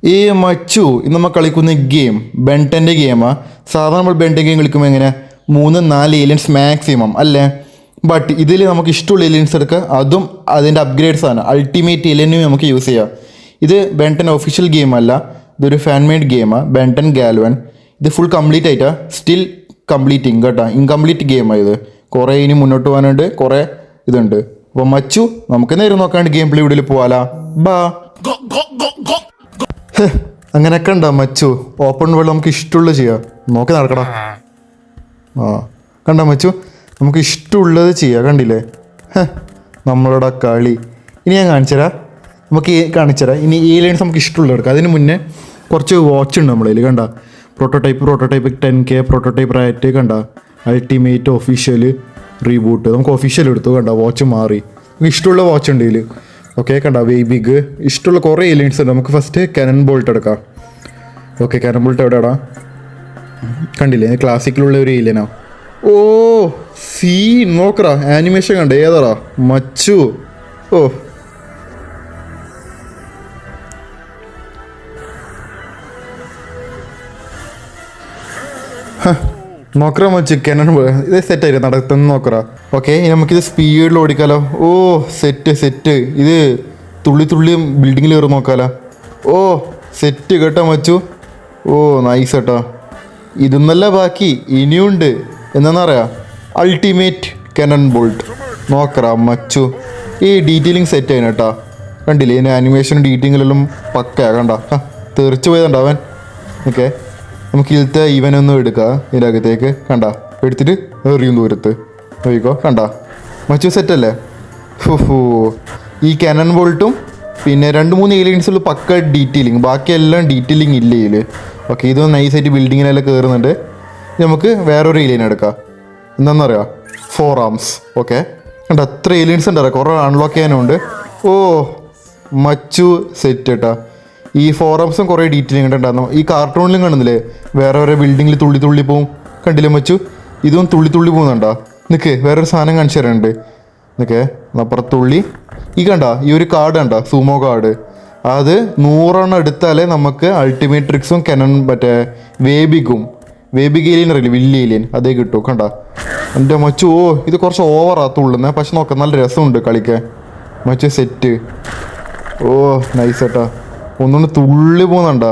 ഈ മച്ചു ഇന്ന് നമ്മൾ കളിക്കുന്ന ഗെയിം ബെൻടെൻ്റെ ഗെയിമാണ്. സാധാരണ നമ്മൾ ബെൻടെൻ ഗെയിം കളിക്കുമ്പോൾ എങ്ങനെ 3-4 ഏലിയൻസ് മാക്സിമം അല്ലേ? ബട്ട് ഇതിൽ നമുക്ക് ഇഷ്ടമുള്ള ഏലിയൻസ് എടുക്കുക, അതും അതിൻ്റെ അപ്ഗ്രേഡ്സ് ആണ്. അൾട്ടിമേറ്റ് ഏലിയനും നമുക്ക് യൂസ് ചെയ്യാം. ഇത് ബെൻടെൻ ഒഫീഷ്യൽ ഗെയിം അല്ല, ഇതൊരു ഫാൻ മെയ്ഡ് ഗെയിമാണ് ബെൻടെൻ ഗാൽവൻ. ഇത് ഫുൾ കംപ്ലീറ്റ് ആയിട്ടാണ്, സ്റ്റിൽ കംപ്ലീറ്റിങ് കേട്ടോ. ഇൻകംപ്ലീറ്റ് ഗെയിമാണ് ഇത്. കുറേ ഇനി മുന്നോട്ട് പോകാനുണ്ട്, കുറേ ഇതുണ്ട്. അപ്പോൾ മച്ചു നമുക്ക് നേരെ നോക്കാണ്ട് ഗെയിം പ്ലേ വീഡിയോയിൽ പോവാലാ. ബാ അങ്ങനെയൊക്കെ ഉണ്ടോ മച്ചു? ഓപ്പൺ വേൾഡ് നമുക്ക് ഇഷ്ടമുള്ളത് ചെയ്യാം. നോക്കി നടക്കടാ. കണ്ട മച്ചു, നമുക്ക് ഇഷ്ടമുള്ളത് ചെയ്യാം. കണ്ടില്ലേ നമ്മളുടെ കളി. ഇനി ഞാൻ കാണിച്ചുതരാം, നമുക്ക് കാണിച്ചുതരാം. ഇനി ഏലിയൻസ് നമുക്ക് ഇഷ്ടമുള്ളത് എടുക്കാം. അതിന് മുന്നേ കുറച്ച് വാച്ച് ഉണ്ട് നമ്മളതിൽ. കണ്ട പ്രോട്ടോടൈപ്പ് 10K പ്രോട്ടോടൈപ്പ് റൈറ്റ്. കണ്ട അൾട്ടിമേറ്റ് ഒഫീഷ്യൽ റീബൂട്ട്. നമുക്ക് ഒഫീഷ്യൽ എടുത്തു. കണ്ട വാച്ച് മാറി. നമുക്ക് ഇഷ്ടമുള്ള വാച്ച് ഉണ്ട് ഇതിൽ. ഓക്കെ കണ്ട ബിഗ് ഇഷ്ടമുള്ള കുറേ ഏലിയൻസ് ഉണ്ട്. നമുക്ക് ഫസ്റ്റ് കാനൺ ബോൾട്ട് എടുക്കാം. ഓക്കെ കാനൺ ബോൾട്ട് എവിടെയാടാ? കണ്ടില്ലേ ക്ലാസിക്കിലുള്ള ഒരു ഏലിയനാ. ഓ നോക്കറാ, ആനിമേഷൻ കണ്ട ഏതാടാ മച്ചു. ഓ നോക്കറാ മച്ചു കാനൺ ഇത് സെറ്റായിട്ട് നടത്തുന്ന നോക്കറാ. ഓക്കെ നമുക്കിത് സ്പീഡിൽ ഓടിക്കാലോ. ഓ സെറ്റ് ഇത് തുള്ളി ബിൽഡിങ്ങിൽ കയറി നോക്കാലോ. ഓ സെറ്റ് കേട്ടോ മച്ചു. ഓ നൈസ് കേട്ടോ. ഇതൊന്നല്ല ബാക്കി ഇനിയുണ്ട്. എന്താണെന്നറിയാം, അൾട്ടിമേറ്റ് കാനൺ ബോൾട്ട്. നോക്കറാ മച്ചു, ഈ ഡീറ്റെയിലിംഗ് സെറ്റ് ആയിരുന്നു കേട്ടോ. കണ്ടില്ലേ ഇതിൻ്റെ ആനിമേഷൻ ഡീറ്റെയിലെല്ലാം പക്കയാ. കണ്ട തെറിച്ച് പോയതുണ്ടോ അവൻ. ഓക്കെ നമുക്ക് ഇതിലത്തെ ഇവനൊന്നും എടുക്കുക ഇതിനകത്തേക്ക്. കണ്ട എടുത്തിട്ട് എറിയും ദൂരത്ത് നോക്കിക്കോ. കണ്ട മച്ചു സെറ്റല്ലേ. ഈ കാനൺ ബോൾട്ടും പിന്നെ 2-3 ഏലിയൻസുള്ള പക്ക ഡീറ്റെയിലിങ്, ബാക്കിയെല്ലാം ഡീറ്റെയിലിംഗ് ഇല്ല ഇതിൽ. ഓക്കെ ഇത് നൈസായിട്ട് ബിൽഡിങ്ങിനെല്ലാം കയറുന്നുണ്ട്. നമുക്ക് വേറൊരു ഏലിയൻ എടുക്കാം. എന്താണെന്നറിയാം, 4 ആംസ്. ഓക്കെ കണ്ട അത്ര ഏലിയൻസ് ഉണ്ടറിയാം, കുറേ അൺലോക്ക് ചെയ്യാനുണ്ട്. ഓ മച്ചു സെറ്റ് കേട്ടാ. ഈ 4 ആംസും കുറേ ഡീറ്റെയിലിംഗ് ഉണ്ടായിരുന്നു. ഈ കാർട്ടൂണിലും കാണുന്നില്ലേ വേറെ ബിൽഡിങ്ങിൽ തുള്ളി പോവും. കണ്ടില്ലേ മച്ചു, ഇതും തുള്ളി പോകുന്നുണ്ടോ? നിൽക്ക് വേറൊരു സാധനം കാണിച്ചു തരാനുണ്ട്. നിൽക്കേ അപ്പുറത്തുള്ളി ഈ കണ്ട ഈ ഒരു കാർഡ് കണ്ട സൂമോ കാർഡ്. അത് 100 എടുത്താലേ നമുക്ക് അൾട്ടിമേറ്റ് ട്രിക്സും കനൺ മറ്റേ വേബിഗ് ഏലിയൻ അറിയില്ല, വലിയ ഏലിയൻ അതേ കിട്ടും. കണ്ട എൻ്റെ മച്ചു. ഓ ഇത് കുറച്ച് ഓവറാ തുള്ളുന്നത്, പക്ഷെ നോക്കാം നല്ല രസമുണ്ട് കളിക്കാൻ. മച്ചു സെറ്റ്. ഓ നൈസ് കേട്ടാ, ഒന്നുകൊണ്ട് തുള്ളി പോകുന്നുണ്ടാ.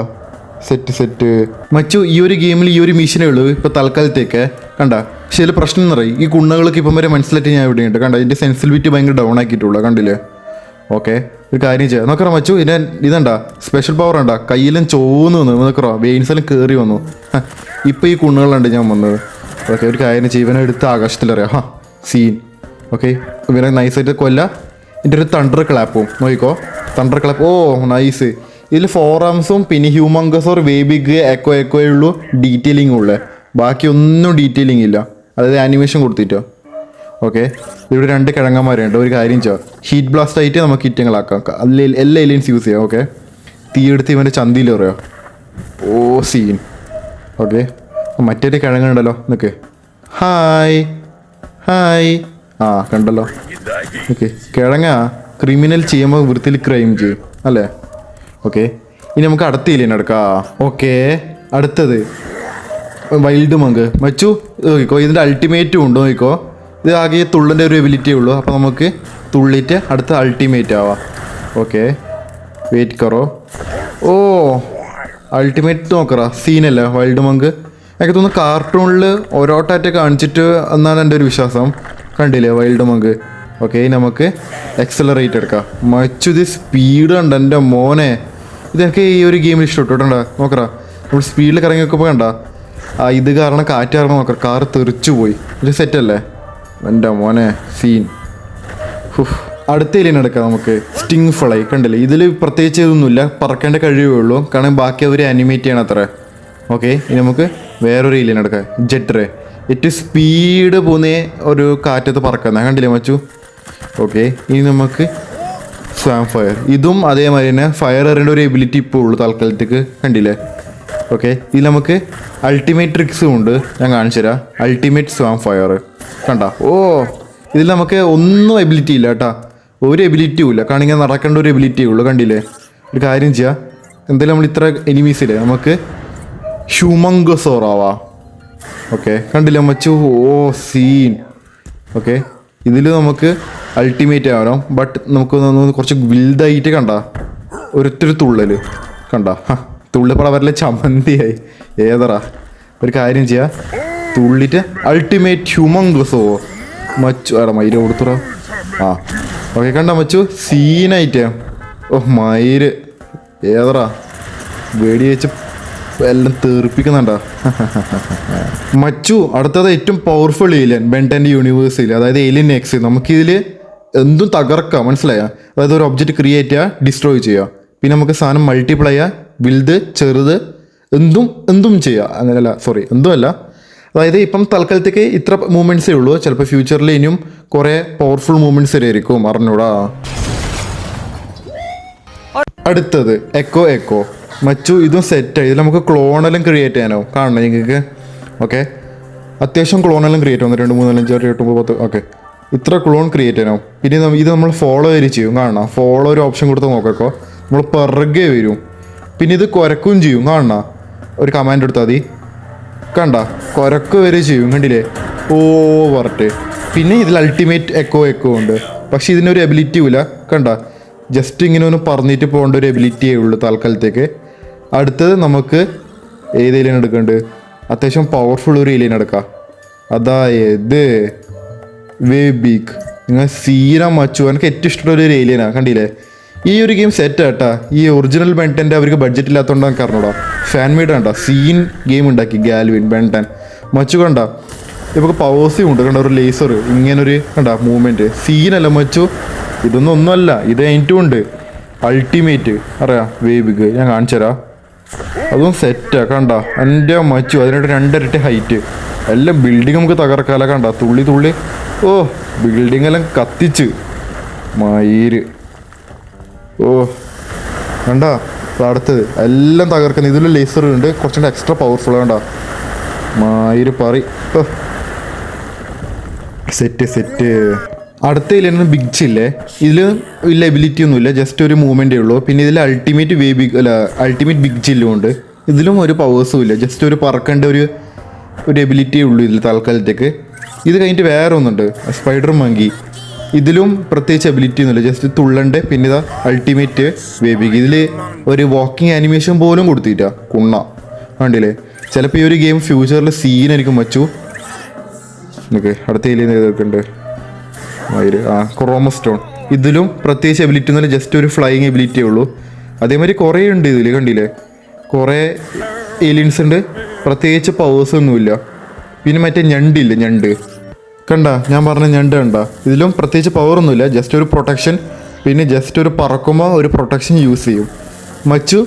സെറ്റ് മച്ചു. ഈ ഒരു ഗെയിമിൽ ഈ ഒരു മിഷനേ ഉള്ളൂ ഇപ്പോൾ തൽക്കാലത്തേക്ക്. കണ്ട പക്ഷേ ഇതിൽ പ്രശ്നം എന്ന് പറയും, ഈ കുണ്ണകൾക്ക് ഇപ്പം വരെ മനസ്സിലായിട്ട് ഞാൻ ഇവിടെയുണ്ട്. കണ്ട ഇതിൻ്റെ സെൻസിറ്റിവിറ്റി ഭയങ്കര ഡൗൺ ആക്കിയിട്ടുള്ളൂ. കണ്ടില്ലേ? ഓക്കെ ഒരു കാര്യം ചെയ്യാം. നോക്കറ മച്ചു, ഇതെന്താ സ്പെഷ്യൽ പവർ ഉണ്ടാ, കയ്യിലും ചോന്ന് വന്നു നോക്കറോ, വെയിൻസെല്ലാം കയറി വന്നു. ഇപ്പോൾ ഈ കുണ്ണുകളുണ്ട് ഞാൻ വന്നത്. ഓക്കെ ഒരു കാര്യം ചെയ്യും, ഇവനെ എടുത്ത് ആകാശത്തിലറിയാം. സീൻ. ഓക്കെ ഇവനെ നൈസായിട്ട് കൊല്ല. ഇതിൻ്റെ ഒരു തണ്ടർ ക്ലാപ്പും നോക്കിക്കോ. Thunder clap. Oh nice. ഇതിൽ 4 ആംസും പിന്നെ ഹ്യൂമങ്കസ് ഓർ വേബിഗ് എക്കോയേ ഉള്ളൂ ഡീറ്റെയിലിംഗ് ഉള്ളേ. ബാക്കി ഒന്നും ഡീറ്റെയിലിംഗ് ഇല്ല, അതായത് ആനിമേഷൻ കൊടുത്തിട്ടോ. ഓക്കെ ഇവിടെ 2 കിഴങ്ങന്മാരുണ്ട്. ഒരു കാര്യം ചെയ്യാം, ഹീറ്റ് ബ്ലാസ്റ്റ് ആയിട്ട് നമുക്ക് കിറ്റങ്ങളാക്കാം. എല്ലാ ഏലിയൻസ് യൂസ് ചെയ്യാം. ഓക്കെ തീയെടുത്ത് ഇവൻ്റെ ചന്തിയിൽ പറയാം. ഓ സീൻ. ഓക്കെ മറ്റൊരു കിഴങ്ങുണ്ടല്ലോ, നിൽക്ക്. ഹായ് കണ്ടല്ലോ. ഓക്കെ കിഴങ്ങ ക്രിമിനൽ ചെയ്യുമ്പോൾ വൃത്തിയിൽ ക്രൈം ചെയ്യും അല്ലേ? ഓക്കെ ഇനി നമുക്ക് അടുത്ത ഏലിയൻ എടുക്കാം. ഓക്കെ അടുത്തത് വൈൽഡ് മങ്ക്. മച്ചു നോക്കിക്കോ, ഇതിൻ്റെ അൾട്ടിമേറ്റും ഉണ്ട് നോക്കിക്കോ. ഇത് ആകെ തുള്ളിൻ്റെ ഒരു എബിലിറ്റിയേ ഉള്ളൂ. അപ്പോൾ നമുക്ക് തുള്ളിയിട്ട് അടുത്ത അൾട്ടിമേറ്റ് ആവാം. ഓക്കെ വെയിറ്റ് കറോ. ഓ അൾട്ടിമേറ്റ് നോക്കറാ, സീനല്ലേ വൈൽഡ് മങ്ക്. എനിക്ക് തോന്നുന്നു കാർട്ടൂണിൽ ഓരോട്ടായിട്ട് കാണിച്ചിട്ട് എന്നാണ് എൻ്റെ ഒരു വിശ്വാസം. കണ്ടില്ലേ വൈൽഡ് മങ്ക്. ഓക്കെ നമുക്ക് എക്സലറേറ്റ് എടുക്കാം. മച്ചു ഇത് സ്പീഡ് ഉണ്ട് എൻ്റെ മോനെ. ഇതെനിക്ക് ഈ ഒരു ഗെയിമിൽ ഇഷ്ടപ്പെട്ടുണ്ടോ? നോക്കറാ നമ്മൾ സ്പീഡിൽ കറങ്ങി വെക്കുമ്പോൾ കണ്ട ഇത് കാരണം കാറ്റ് കാരണം നോക്കാം, കാർ തെറിച്ചു പോയി. ഇത് സെറ്റല്ലേ എൻ്റെ മോനെ, സീൻ. അടുത്ത ഏലിയൻ എടുക്കാം നമുക്ക്, സ്റ്റിങ് ഫ്ലൈ. കണ്ടില്ലേ ഇതിൽ പ്രത്യേകിച്ച് ഇതൊന്നുമില്ല, പറക്കേണ്ട കഴിവേ ഉള്ളൂ, കാരണം ബാക്കി അവർ ആനിമേറ്റ് ചെയ്യണം അത്ര. ഓക്കെ ഇനി നമുക്ക് വേറൊരു ഏലിയൻ എടുക്കാം, ജെറ്റ്. ഏറ്റവും സ്പീഡ് പോകുന്ന ഒരു കാറ്റത്ത് പറക്കുന്ന കണ്ടില്ലേ മച്ചു. ഓക്കെ ഇനി നമുക്ക് സ്വാം ഫയർ. ഇതും അതേമാതിരി തന്നെ ഫയർ എറിയേണ്ട ഒരു എബിലിറ്റി ഇപ്പോൾ ഉള്ളൂ തൽക്കാലത്തേക്ക്. കണ്ടില്ലേ? ഓക്കെ ഇതിൽ നമുക്ക് അൾട്ടിമേറ്റ് ട്രിക്സും ഉണ്ട്, ഞാൻ കാണിച്ചു തരാം. അൾട്ടിമേറ്റ് സ്വാം ഫയർ കണ്ട. ഓ ഇതിൽ നമുക്ക് ഒന്നും എബിലിറ്റി ഇല്ല കേട്ടോ, ഒരു എബിലിറ്റിയും ഇല്ല. കാരണം ഇങ്ങനെ നടക്കേണ്ട ഒരു എബിലിറ്റിയേ ഉള്ളൂ. കണ്ടില്ലേ? ഒരു കാര്യം ചെയ്യുക, എന്തായാലും നമ്മൾ ഇത്ര എനിമീസില്ലേ നമുക്ക് ഹ്യൂമങ്കസോർ ആവാം. ഓക്കെ കണ്ടില്ല മച്ചു? ഓ സീൻ. ഓക്കെ ഇതിൽ നമുക്ക് അൾട്ടിമേറ്റ് ആവണം. ബട്ട് നമുക്ക് കുറച്ച് വിൽഡായിട്ട് കണ്ട ഒരൊറ്റൊരു തുള്ളൽ കണ്ട. തുള്ളിപ്പട വരലെ ചമ്മന്തിയായി. ഏതറാ ഒരു കാര്യം ചെയ്യാം, തുള്ളിട്ട് അൾട്ടിമേറ്റ് ഹ്യൂമങ്കസോ മച്ചു ആടാ മയിര് കൊടുത്തുറ. ആ ഓക്കെ കണ്ട മച്ചു സീനായിട്ട്. ഓ മയിര് ഏതറാ വെടി വെച്ച് എല്ലാം തെറിപ്പിക്കുന്നുണ്ടോ മച്ചു. അടുത്തത് ഏറ്റവും പവർഫുൾ ഏലിയൻ ബെൻടെൻ്റെ യൂണിവേഴ്സിൽ, അതായത് ഏലിയൻ എക്സ്. നമുക്കിതിൽ എന്തും തകർക്കാം, മനസ്സിലായ? അതായത് ഒരു ഒബ്ജക്റ്റ് ക്രിയേറ്റ് ചെയ്യുക, ഡിസ്ട്രോയ് ചെയ്യുക, പിന്നെ നമുക്ക് സാധനം മൾട്ടിപ്ലൈ ചെയ്യുക, വലുത് ചെറുത് എന്തും ചെയ്യുക. അങ്ങനെയല്ല, സോറി എന്തുമല്ല. അതായത് ഇപ്പം തൽക്കാലത്തേക്ക് ഇത്ര മൂവ്മെൻറ്റ്സേ ഉള്ളൂ. ചിലപ്പോൾ ഫ്യൂച്ചറിൽ ഇനിയും കുറേ പവർഫുൾ മൂവ്മെൻറ്റ്സ് വരെയായിരിക്കും, അറിഞ്ഞൂടാ. അടുത്തത് എക്കോ മച്ചു. ഇതും സെറ്റായി. ഇതിൽ നമുക്ക് ക്ലോണെല്ലാം ക്രിയേറ്റ് ചെയ്യാനോ കാണണം നിങ്ങൾക്ക്. ഓക്കെ അത്യാവശ്യം ക്ലോണെല്ലാം ക്രിയേറ്റ് ആവും. 2 3 4 5 6 7 8 9 10. ഓക്കെ ഇത്ര ക്ലോൺ ക്രിയേറ്റ് ചെയ്യാനോ. പിന്നെ ഇത് നമ്മൾ ഫോളോ ചെയ്യും കാണണം. ഫോളോ ഒരു ഓപ്ഷൻ കൊടുത്ത് നോക്കോ, നമ്മൾ പിറകെ വരും. പിന്നെ ഇത് കുരക്കും ചെയ്യും കാണണം. ഒരു കമാൻഡ് എടുത്താൽ മതി, കണ്ട കുരക്ക് വരെ ചെയ്യും, കണ്ടില്ലേ? ഓ പറഞ്ഞിട്ട്. പിന്നെ ഇതിൽ അൾട്ടിമേറ്റ് എക്കോ ഉണ്ട്. പക്ഷെ ഇതിനൊരു എബിലിറ്റി ഇല്ല, കണ്ട ജസ്റ്റ് ഇങ്ങനെ ഒന്ന് പറഞ്ഞിട്ട് പോകേണ്ട ഒരു എബിലിറ്റിയേ ഉള്ളൂ തൽക്കാലത്തേക്ക്. അടുത്തത് നമുക്ക് ഏത് ഏലിയൻ എടുക്കുന്നുണ്ട്? അത്യാവശ്യം പവർഫുൾ ഒരു ഏലിയൻ എടുക്കാം, അതായത് വേബീക്ക്. നിങ്ങൾ സീന മച്ചു എനിക്ക് ഏറ്റവും ഇഷ്ടമുള്ള ഒരു ഏലിയനാണ്, കണ്ടില്ലേ? ഈ ഒരു ഗെയിം സെറ്റ് ആട്ടാ. ഈ ഒറിജിനൽ ബെൻടെൻ്റെ അവർക്ക് ബഡ്ജറ്റ് ഇല്ലാത്തതുകൊണ്ട് എനിക്ക് അറിഞ്ഞൂടാ. ഫാൻ മെയ്ഡ് കണ്ട സീൻ ഗെയിം ഉണ്ടാക്കി ഗാൽവിൻ ബെൻടെൻ. മച്ചു കണ്ട ഇപ്പോൾ പവേഴ്സും ഉണ്ട്, കണ്ട ഒരു ലേസർ ഇങ്ങനൊരു കണ്ട മൂവ്മെൻറ്റ്. സീനല്ല മച്ചു, ഇതൊന്നും ഒന്നുമല്ല, ഇത് കഴിഞ്ഞിട്ടും ഉണ്ട് അൾട്ടിമേറ്റ്. അറിയാം വേബിക്ക് ഞാൻ കാണിച്ചു തരാം. അതും സെറ്റാ കണ്ട എൻ്റെ മച്ചു. അതിനായിട്ട് 2 ഇരട്ടി ഹൈറ്റ്. എല്ലാം ബിൽഡിംഗ് നമുക്ക് തകർക്കാല, കണ്ട തുള്ളി. ഓ ബിൽഡിംഗ് എല്ലാം കത്തിച്ച് മയിര്. ഓ കണ്ട അടുത്തത് എല്ലാം തകർക്കുന്നത്. ഇതിൽ ലേസർ ഉണ്ട്, കുറച്ചുകൂടെ എക്സ്ട്രാ പവർഫുൾ. കണ്ട മയിര് പറി. സെറ്റ്. അടുത്ത ഇതിലാണ് ബിഗ് ചില്ലേ. ഇതിൽ വലിയ എബിലിറ്റി ഒന്നുമില്ല, ജസ്റ്റ് ഒരു മൂവ്മെൻറ്റേ ഉള്ളൂ. പിന്നെ ഇതിൽ അൾട്ടിമേറ്റ് ബിഗ് ചില്ലും ഉണ്ട്. ഇതിലും ഒരു പവേഴ്സും ഇല്ല, ജസ്റ്റ് ഒരു പറക്കേണ്ട ഒരു എബിലിറ്റിയേ ഉള്ളൂ ഇതിൽ തൽക്കാലത്തേക്ക്. ഇത് കഴിഞ്ഞിട്ട് വേറെ ഒന്നുണ്ട്, സ്പൈഡർ മങ്കി. ഇതിലും പ്രത്യേകിച്ച് എബിലിറ്റി ഒന്നുമില്ല, ജസ്റ്റ് തുള്ളണ്ട്. പിന്നെ ഇതാ അൾട്ടിമേറ്റ് ബേബിക്ക്. ഇതിൽ ഒരു വാക്കിംഗ് ആനിമേഷൻ പോലും കൊടുത്തിട്ട കുണ്ണ, കണ്ടില്ലേ? ചിലപ്പോൾ ഈ ഒരു ഗെയിം ഫ്യൂച്ചറിൽ സീനായിരിക്കും മച്ചു. ഓക്കെ അടുത്ത ഏലിയൻ ഏതൊക്കെ ഉണ്ട്? ക്രോമസ്റ്റോൺ. ഇതിലും പ്രത്യേകിച്ച് എബിലിറ്റി ഒന്നുമില്ല, ജസ്റ്റ് ഒരു ഫ്ലൈയിങ് എബിലിറ്റിയേ ഉള്ളൂ. അതേമാതിരി കുറേ ഉണ്ട് ഇതിൽ, കണ്ടില്ലേ? കുറേ ഏലിയൻസ് ഉണ്ട്, പ്രത്യേകിച്ച് പവേഴ്സ് ഒന്നുമില്ല. പിന്നെ മറ്റേ ഞണ്ട് കണ്ട, ഞാൻ പറഞ്ഞ ഞണ്ട് കണ്ട. ഇതിലും പ്രത്യേകിച്ച് പവറൊന്നുമില്ല, ജസ്റ്റ് ഒരു പ്രൊട്ടക്ഷൻ. പിന്നെ ജസ്റ്റ് ഒരു പറക്കുമ്പോൾ ഒരു പ്രൊട്ടക്ഷൻ യൂസ് ചെയ്യും. മച്ചു